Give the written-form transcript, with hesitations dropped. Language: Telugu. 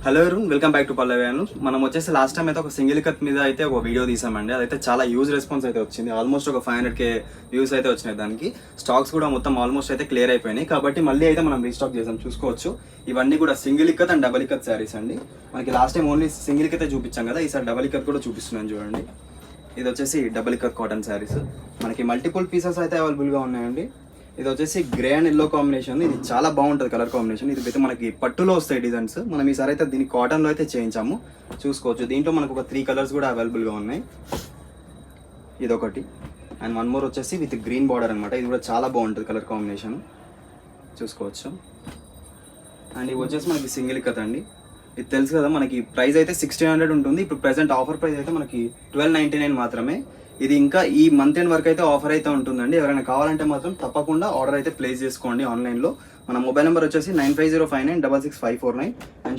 హలో ఎవరు వెల్కమ్ బ్యాక్ టు పల్లవ్యాను. మనం వచ్చేసి లాస్ట్ టైం అయితే ఒక సింగిల్ కట్ మీద అయితే ఒక వీడియో తీసామండి. అదైతే చాలా యూజ్ రెస్పాన్స్ అయితే వచ్చింది. ఆల్మోస్ట్ ఒక 500K వ్యూస్ అయితే వచ్చినాయి. దానికి స్టాక్స్ కూడా మొత్తం ఆల్మోస్ట్ అయితే క్లియర్ అయిపోయినాయి. కాబట్టి మళ్ళీ అయితే మనం రీస్టాక్ చేసాం. చూసుకోవచ్చు, ఇవన్నీ కూడా single ikat and double ikat saris అండి. మనకి లాస్ట్ టైం ఓన్లీ సింగిల్ ఇక్కతే చూపించాం కదా, ఈసారి డబల్ ఇక్కత్ కూడా చూపిస్తున్నాను చూడండి. ఇది వచ్చేసి డబల్ ఇక్కత్ కాటన్ శారీస్. మనకి మల్టిపుల్ పీసెస్ అయితే అవైలబుల్గా ఉన్నాయండి. ఇది వచ్చేసి గ్రే అండ్ ఎల్లో కాంబినేషన్. ఇది చాలా బాగుంటుంది కలర్ కాంబినేషన్. ఇది అయితే మనకి పట్టులో వస్తాయి డిజైన్స్. మనం ఈసారి అయితే దీన్ని కాటన్లో అయితే చేయించాము. చూసుకోవచ్చు, దీంట్లో మనకు ఒక 3 కలర్స్ కూడా అవైలబుల్గా ఉన్నాయి. ఇదొకటి అండ్ వన్ మోర్ వచ్చేసి విత్ గ్రీన్ బార్డర్ అనమాట. ఇది కూడా చాలా బాగుంటుంది కలర్ కాంబినేషన్. చూసుకోవచ్చు. అండ్ ఇవి వచ్చేసి మనకి సింగిల్ ఇక్కత్ అండి. ఇది తెలుసు కదా, మనకి ప్రైస్ అయితే 1600 ఉంటుంది. ఇప్పుడు ప్రెసెంట్ ఆఫర్ ప్రైస్ అయితే మనకి 1299 మాత్రమే. ఇది ఇంకా ఈ మంత్ ఎండ్ వరకు అయితే ఆఫర్ అయితే ఉంటుందండి. ఎవరైనా కావాలంటే మాత్రం తప్పకుండా ఆర్డర్ అయితే ప్లేస్ చేసుకోండి ఆన్లైన్లో. మన మొబైల్ నెంబర్ వచ్చేసి 9505966549 అండ్